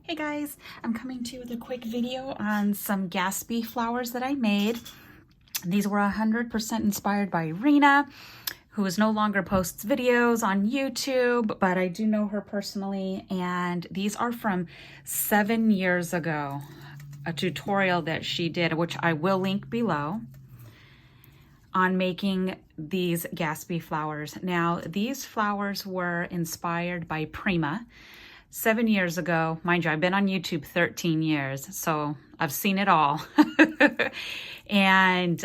Hey guys, I'm coming to you with a quick video on some Gatsby flowers that I made. These were 100% inspired by Rina, who is no longer posts videos on YouTube, but I do know her personally, and these are from 7 years ago, a tutorial that she did, which I will link below, on making these Gatsby flowers. Now, these flowers were inspired by Prima. 7 years ago, mind you, I've been on YouTube 13 years, so I've seen it all. And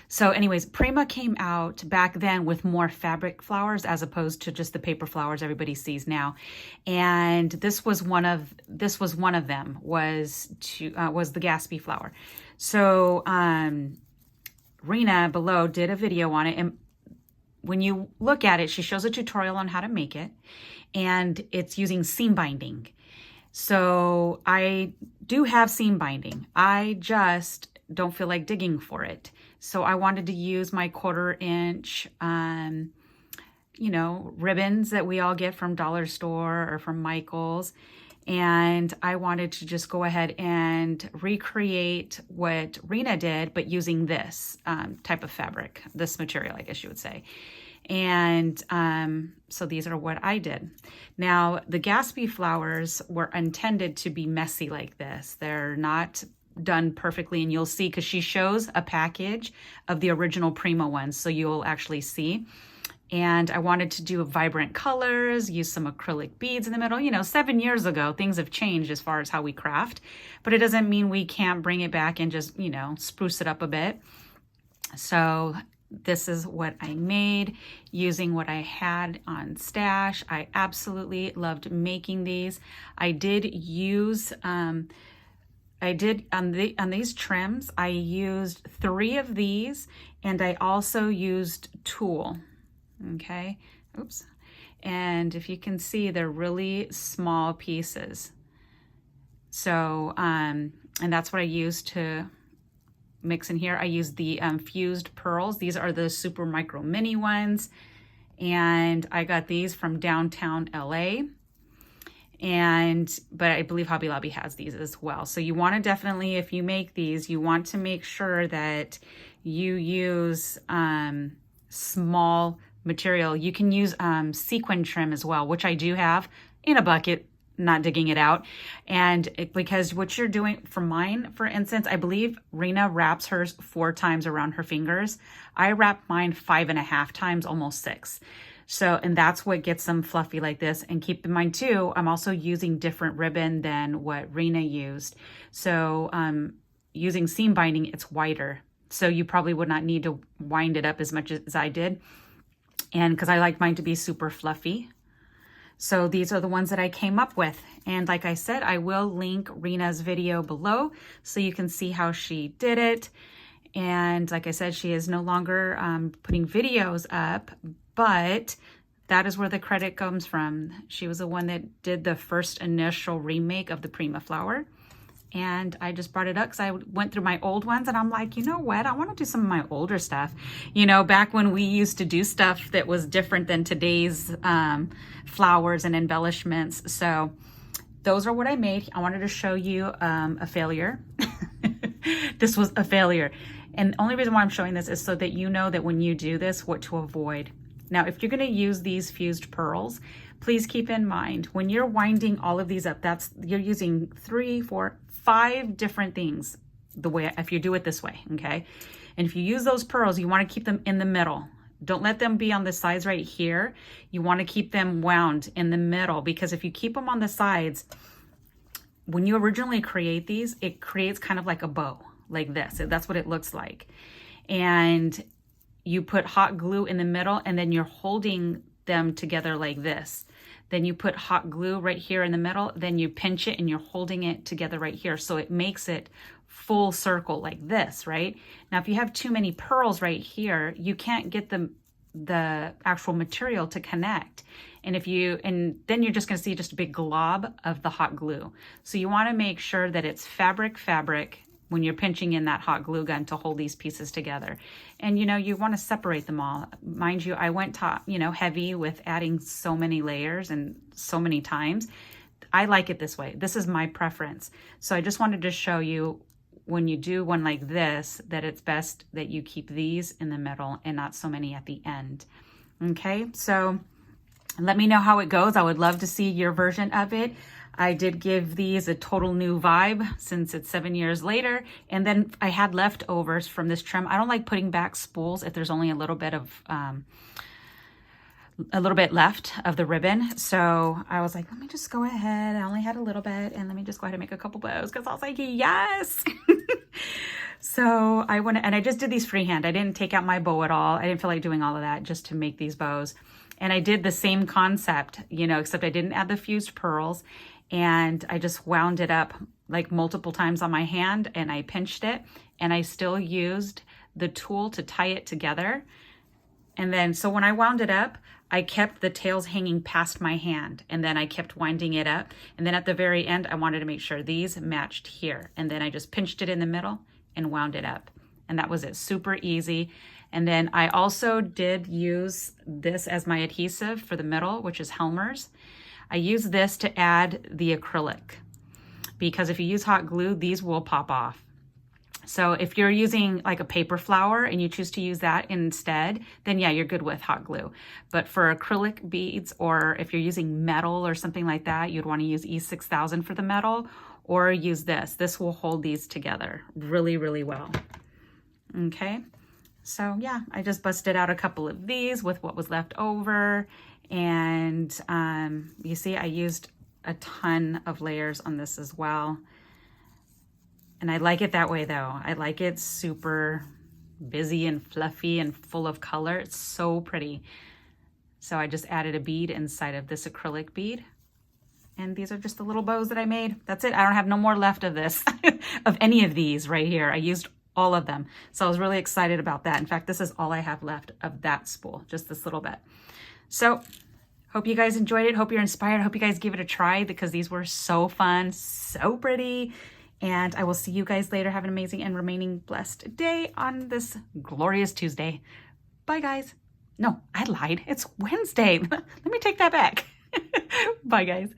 so anyways, Prima came out back then with more fabric flowers as opposed to just the paper flowers everybody sees now. And this was one of them, was the Gatsby flower. So Rina below did a video on it, and when you look at it, she shows a tutorial on how to make it, and it's using seam binding. So I do have seam binding. I just don't feel like digging for it. So I wanted to use my 1/4 inch, ribbons that we all get from Dollar Store or from Michael's. And I wanted to just go ahead and recreate what Rina did, but using this type of fabric, this material, I guess you would say. And so these are what I did. Now, the Gatsby flowers were intended to be messy like this. They're not done perfectly, and you'll see, because she shows a package of the original Prima ones, so you'll actually see. And I wanted to do vibrant colors, use some acrylic beads in the middle. 7 years ago, things have changed as far as how we craft, but it doesn't mean we can't bring it back and just, spruce it up a bit. So this is what I made using what I had on stash. I absolutely loved making these. I did use, on these trims, I used 3 of these, and I also used tulle. Okay, oops. And if you can see, they're really small pieces. So, and that's what I used to mix in here. I used the fused pearls. These are the super micro mini ones. And I got these from downtown LA. But I believe Hobby Lobby has these as well. So you want to definitely, if you make these, you want to make sure that you use small material. You can use sequin trim as well, which I do have in a bucket, not digging it out. And because what you're doing for mine, for instance, I believe Rina wraps hers 4 times around her fingers. I wrap mine 5.5 times, almost 6. So, and that's what gets them fluffy like this. And keep in mind too, I'm also using different ribbon than what Rina used. So using seam binding, it's wider. So you probably would not need to wind it up as much as I did. And because I like mine to be super fluffy. So these are the ones that I came up with. And like I said, I will link Rina's video below so you can see how she did it. And like I said, she is no longer putting videos up, but that is where the credit comes from. She was the one that did the first initial remake of the Prima flower. And I just brought it up because I went through my old ones, and I'm like, you know what? I want to do some of my older stuff. Back when we used to do stuff that was different than today's flowers and embellishments. So those are what I made. I wanted to show you a failure. This was a failure. And the only reason why I'm showing this is so that you know that when you do this, what to avoid. Now, if you're going to use these fused pearls, please keep in mind when you're winding all of these up, you're using 3, 4, 5 different things if you do it this way, okay? And if you use those pearls, you want to keep them in the middle. Don't let them be on the sides right here. You want to keep them wound in the middle, because if you keep them on the sides, when you originally create these, it creates kind of like a bow like this. That's what it looks like. And you put hot glue in the middle, and then you're holding them together like this. Then you put hot glue right here in the middle, then you pinch it and you're holding it together right here. So it makes it full circle like this, right? Now, if you have too many pearls right here, you can't get the actual material to connect. And then you're just gonna see just a big glob of the hot glue. So you wanna make sure that it's fabric, when you're pinching in that hot glue gun to hold these pieces together. And you want to separate them all. Mind you, I went heavy with adding so many layers and so many times I like it this way. This is my preference. So I just wanted to show you when you do one like this, that it's best that you keep these in the middle and not so many at the end. Okay, so let me know how it goes. I would love to see your version of it. I did give these a total new vibe since it's 7 years later. And then I had leftovers from this trim. I don't like putting back spools if there's only a little bit left of the ribbon. So I was like, let me just go ahead. I only had a little bit, and let me just go ahead and make a couple bows, because I was like, yes. So I went and I just did these freehand. I didn't take out my bow at all. I didn't feel like doing all of that just to make these bows. And I did the same concept, you know, except I didn't add the fused pearls, and I just wound it up like multiple times on my hand, and I pinched it, and I still used the tool to tie it together. And then, so when I wound it up, I kept the tails hanging past my hand, and then I kept winding it up. And then at the very end, I wanted to make sure these matched here. And then I just pinched it in the middle and wound it up. And that was it, super easy. And then I also did use this as my adhesive for the middle, which is Helmer's. I use this to add the acrylic, because if you use hot glue, these will pop off. So if you're using like a paper flower and you choose to use that instead, then yeah, you're good with hot glue. But for acrylic beads, or if you're using metal or something like that, you'd want to use E6000 for the metal, or use this. This will hold these together really, really well. Okay, so yeah, I just busted out a couple of these with what was left over. And you see, I used a ton of layers on this as well. And I like it that way though. I like it super busy and fluffy and full of color. It's so pretty. So I just added a bead inside of this acrylic bead. And these are just the little bows that I made. That's it. I don't have no more left of this, of any of these right here. I used all of them. So I was really excited about that. In fact, this is all I have left of that spool, just this little bit. So hope you guys enjoyed it. Hope you're inspired. Hope you guys give it a try, because these were so fun, so pretty. And I will see you guys later. Have an amazing and remaining blessed day on this glorious Tuesday. Bye, guys. No, I lied. It's Wednesday. Let me take that back. Bye, guys.